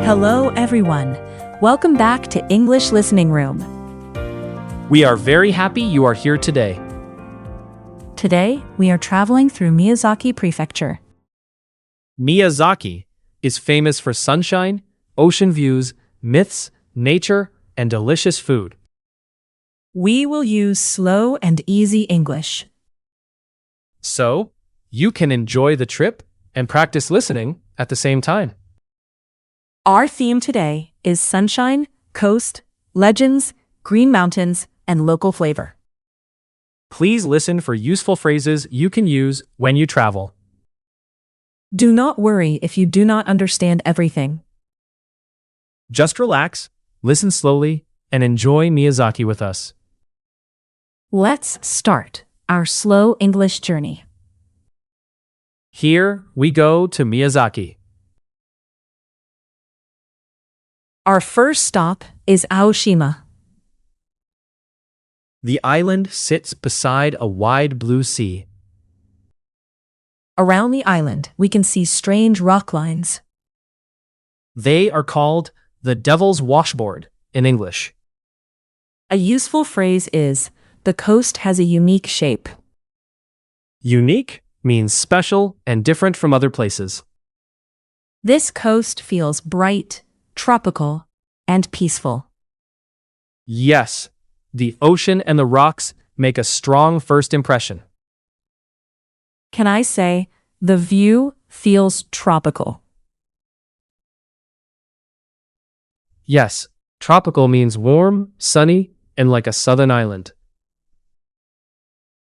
Hello, everyone. Welcome back to English Listening Room. We are very happy you are here today. Today, we are traveling through Miyazaki Prefecture. Miyazaki is famous for sunshine, ocean views, myths, nature, and delicious food. We will use slow and easy English. So, you can enjoy the trip and practice listening at the same time. Our theme today is sunshine, coast, legends, green mountains, and local flavor. Please listen for useful phrases you can use when you travel. Do not worry if you do not understand everything. Just relax, listen slowly, and enjoy Miyazaki with us. Let's start our slow English journey. Here we go to Miyazaki. Our first stop is Aoshima. The island sits beside a wide blue sea. Around the island, we can see strange rock lines. They are called the Devil's Washboard in English. A useful phrase is, the coast has a unique shape. Unique means special and different from other places. This coast feels bright, tropical, and peaceful. Yes, the ocean and the rocks make a strong first impression. Can I say, the view feels tropical? Yes, tropical means warm, sunny, and like a southern island.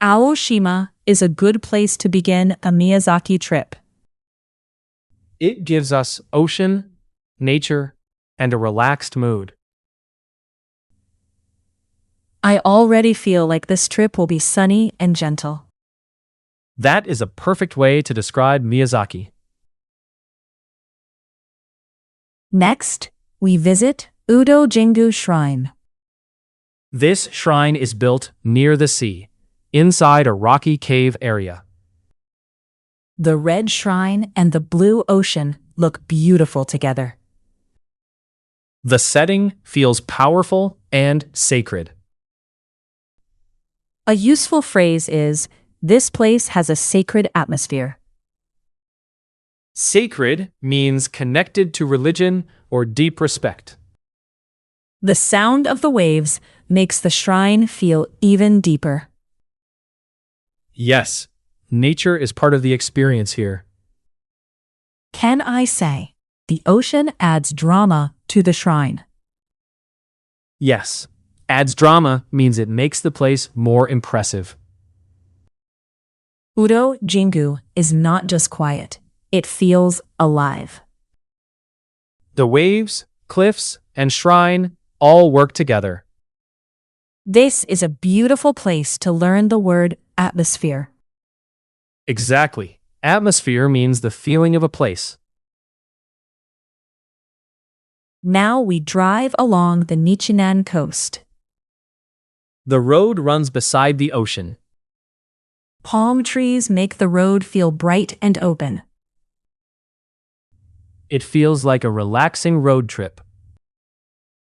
Aoshima is a good place to begin a Miyazaki trip. It gives us ocean, nature, and a relaxed mood. I already feel like this trip will be sunny and gentle. That is a perfect way to describe Miyazaki. Next, we visit Udo Shrine. This shrine is built near the sea, inside a rocky cave area. The red shrine and the blue ocean look beautiful together. The setting feels powerful and sacred. A useful phrase is, this place has a sacred atmosphere. Sacred means connected to religion or deep respect. The sound of the waves makes the shrine feel even deeper. Yes, nature is part of the experience here. Can I say, the ocean adds drama to the shrine? Yes, adds drama means it makes the place more impressive. Udo Jingu is not just quiet, it feels alive. The waves, cliffs, and shrine all work together. This is a beautiful place to learn the word atmosphere. Exactly. Atmosphere means the feeling of a place. Now we drive along the Nichinan Coast. The road runs beside the ocean. Palm trees make the road feel bright and open. It feels like a relaxing road trip.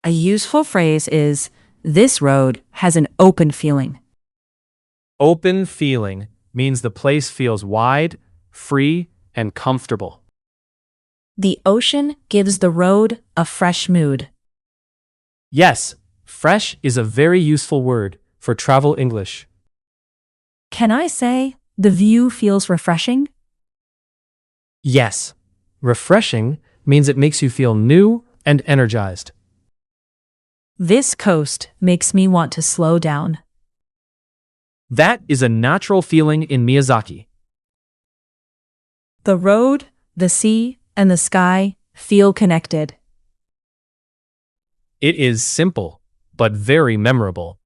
A useful phrase is, this road has an open feeling. Open feeling means the place feels wide, free, and comfortable. The ocean gives the road a fresh mood. Yes, fresh is a very useful word for travel English. Can I say, the view feels refreshing? Yes, refreshing means it makes you feel new and energized. This coast makes me want to slow down. That is a natural feeling in Miyazaki. The road, the sea, and the sky feel connected. It is simple, but very memorable.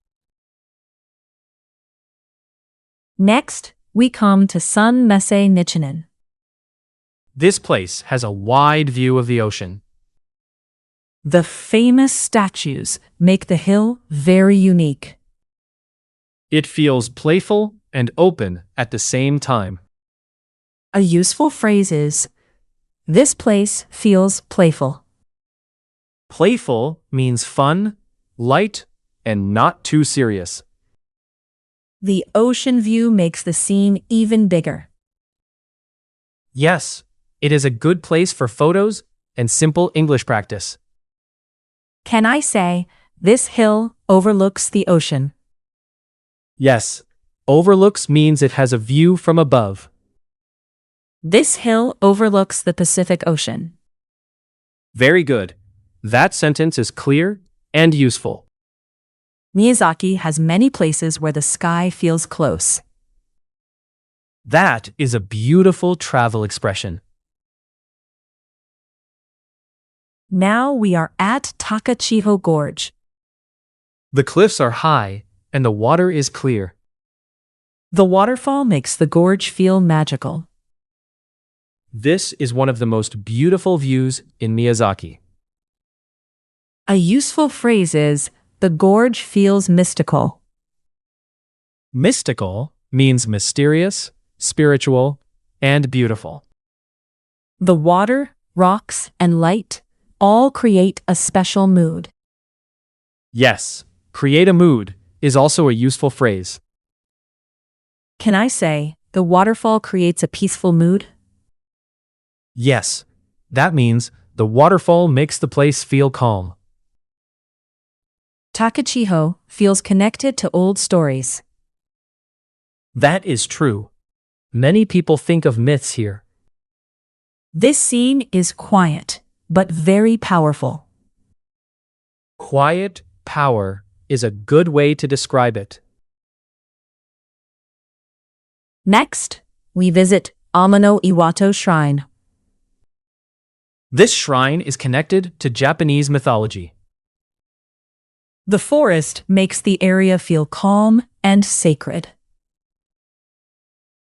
Next, we come to Sun Messe Nichinan. This place has a wide view of the ocean. The famous statues make the hill very unique. It feels playful and open at the same time. A useful phrase is, this place feels playful. Playful means fun, light, and not too serious. The ocean view makes the scene even bigger. Yes, it is a good place for photos and simple English practice. Can I say, this hill overlooks the ocean? Yes, overlooks means it has a view from above. This hill overlooks the Pacific Ocean. Very good. That sentence is clear and useful. Miyazaki has many places where the sky feels close. That is a beautiful travel expression. Now we are at Takachiho Gorge. The cliffs are high and the water is clear. The waterfall makes the gorge feel magical. This is one of the most beautiful views in Miyazaki. A useful phrase is, the gorge feels mystical. Mystical means mysterious, spiritual, and beautiful. The water, rocks, and light all create a special mood. Yes, create a mood is also a useful phrase. Can I say, the waterfall creates a peaceful mood? Yes, that means the waterfall makes the place feel calm. Takachiho feels connected to old stories. That is true. Many people think of myths here. This scene is quiet, but very powerful. Quiet power is a good way to describe it. Next, we visit Amano Iwato Shrine. This shrine is connected to Japanese mythology. The forest makes the area feel calm and sacred.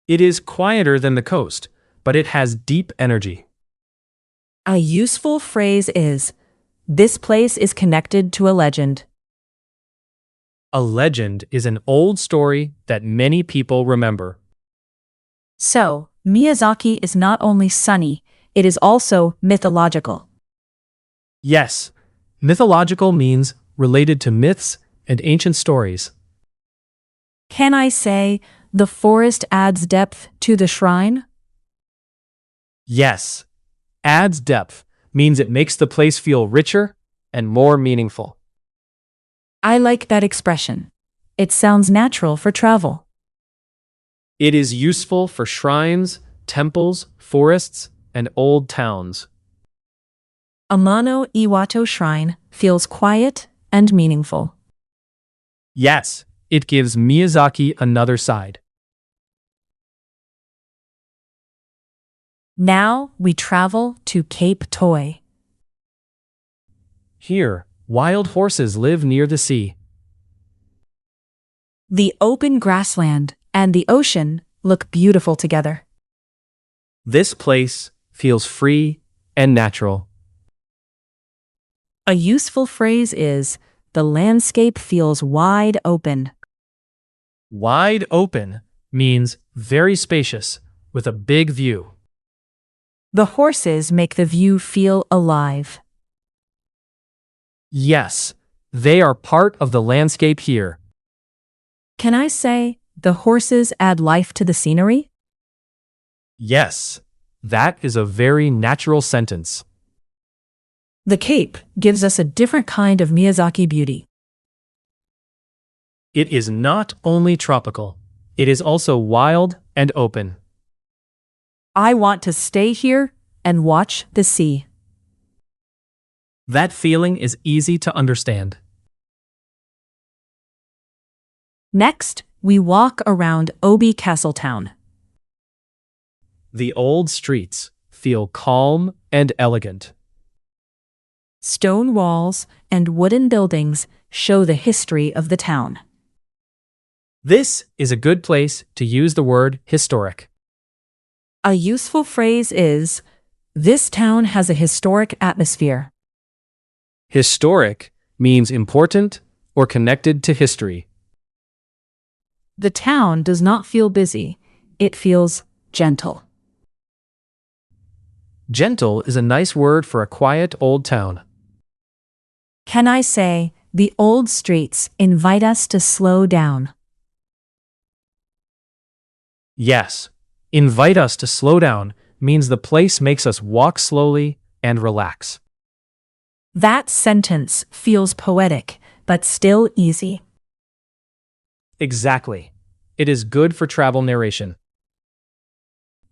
It is quieter than the coast, but it has deep energy. A useful phrase is, this place is connected to a legend. A legend is an old story that many people remember. So, Miyazaki is not only sunny, it is also mythological. Yes, mythological means related to myths and ancient stories. Can I say, the forest adds depth to the shrine? Yes, adds depth means it makes the place feel richer and more meaningful. I like that expression. It sounds natural for travel. It is useful for shrines, temples, forests, and old towns. Amano Iwato Shrine feels quiet and meaningful. Yes, it gives Miyazaki another side. Now we travel to Cape Toy. Here, wild horses live near the sea. The open grassland and the ocean look beautiful together. This place feels free and natural. A useful phrase is, the landscape feels wide open. Wide open means very spacious, with a big view. The horses make the view feel alive. Yes, they are part of the landscape here. Can I say, the horses add life to the scenery? Yes, that is a very natural sentence. The Cape gives us a different kind of Miyazaki beauty. It is not only tropical, it is also wild and open. I want to stay here and watch the sea. That feeling is easy to understand. Next, we walk around Obi Castle Town. The old streets feel calm and elegant. Stone walls and wooden buildings show the history of the town. This is a good place to use the word historic. A useful phrase is, this town has a historic atmosphere. Historic means important or connected to history. The town does not feel busy, it feels gentle. Gentle is a nice word for a quiet old town. Can I say, the old streets invite us to slow down? Yes, invite us to slow down means the place makes us walk slowly and relax. That sentence feels poetic, but still easy. Exactly. It is good for travel narration.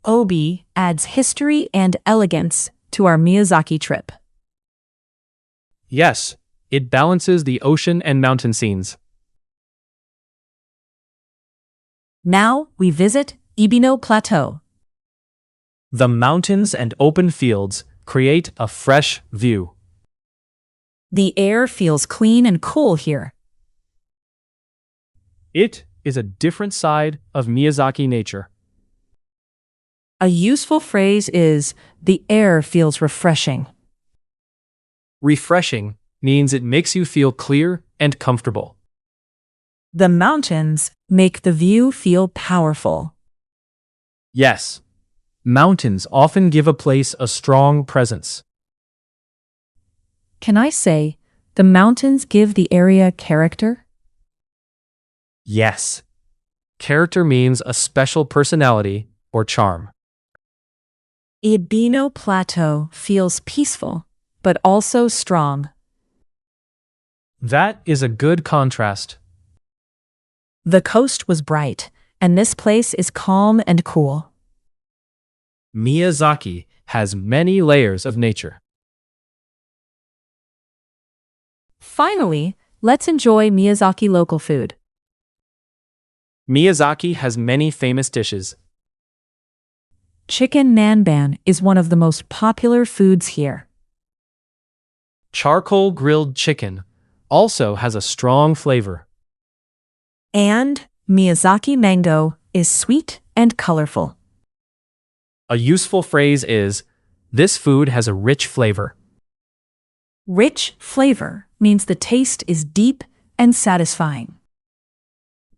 Obi adds history and elegance to our Miyazaki trip. Yes, it balances the ocean and mountain scenes. Now we visit Ebino Plateau. The mountains and open fields create a fresh view. The air feels clean and cool here. It is a different side of Miyazaki nature. A useful phrase is, the air feels refreshing. Refreshing means it makes you feel clear and comfortable. The mountains make the view feel powerful. Yes, mountains often give a place a strong presence. Can I say, the mountains give the area character? Yes, character means a special personality or charm. Ebino Plateau feels peaceful, but also strong. That is a good contrast. The coast was bright, and this place is calm and cool. Miyazaki has many layers of nature. Finally, let's enjoy Miyazaki local food. Miyazaki has many famous dishes. Chicken nanban is one of the most popular foods here. Charcoal grilled chicken also has a strong flavor. And Miyazaki mango is sweet and colorful. A useful phrase is, this food has a rich flavor. Rich flavor means the taste is deep and satisfying.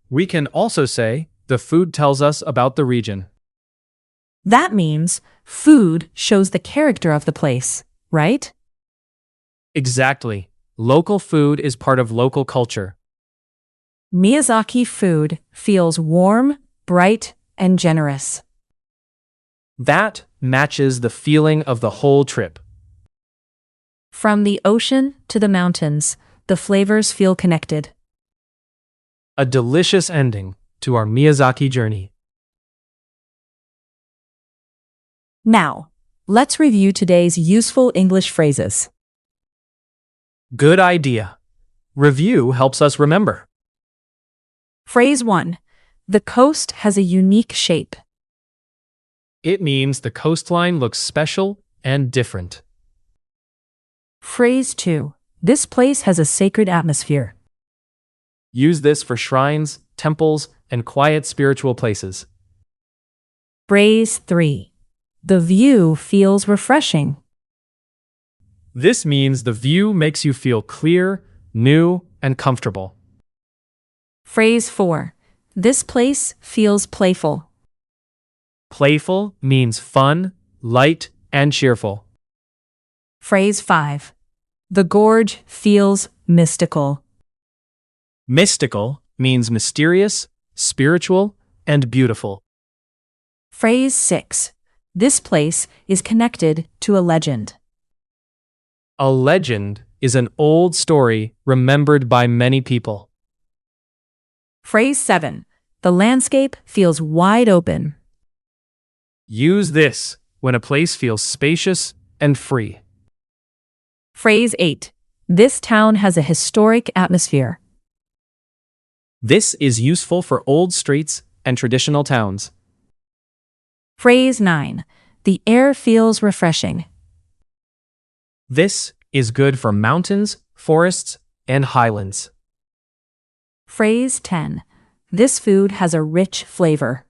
We can also say, the food tells us about the region. That means food shows the character of the place, right? Exactly. Local food is part of local culture. Miyazaki food feels warm, bright, and generous. That matches the feeling of the whole trip. From the ocean to the mountains, the flavors feel connected. A delicious ending to our Miyazaki journey. Now, let's review today's useful English phrases. Good idea. Review helps us remember. Phrase 1. The coast has a unique shape. It means the coastline looks special and different. Phrase 2. This place has a sacred atmosphere. Use this for shrines, temples, and quiet spiritual places. Phrase 3. The view feels refreshing. This means the view makes you feel clear, new, and comfortable. Phrase 4. This place feels playful. Playful means fun, light, and cheerful. Phrase 5. The gorge feels mystical. Mystical means mysterious, spiritual, and beautiful. Phrase 6. This place is connected to a legend. A legend is an old story remembered by many people. Phrase 7. The landscape feels wide open. Use this when a place feels spacious and free. Phrase 8. This town has a historic atmosphere. This is useful for old streets and traditional towns. Phrase 9. The air feels refreshing. This is good for mountains, forests, and highlands. Phrase 10. This food has a rich flavor.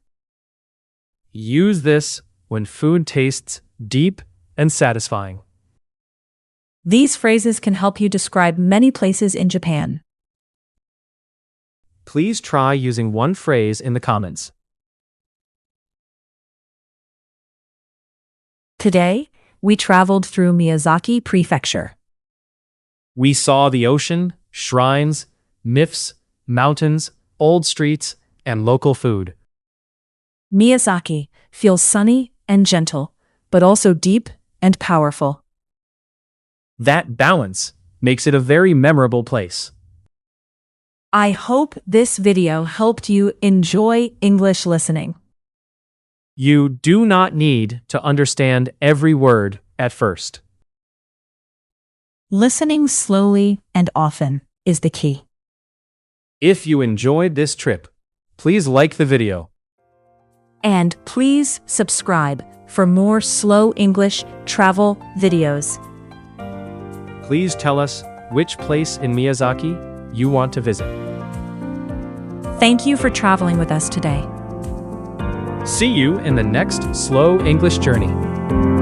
Use this when food tastes deep and satisfying. These phrases can help you describe many places in Japan. Please try using one phrase in the comments. Today, we traveled through Miyazaki Prefecture. We saw the ocean, shrines, myths, mountains, old streets, and local food. Miyazaki feels sunny and gentle, but also deep and powerful. That balance makes it a very memorable place. I hope this video helped you enjoy English listening. You do not need to understand every word at first. Listening slowly and often is the key. If you enjoyed this trip, please like the video. And please subscribe for more slow English travel videos. Please tell us which place in Miyazaki you want to visit. Thank you for traveling with us today. See you in the next Slow English Journey.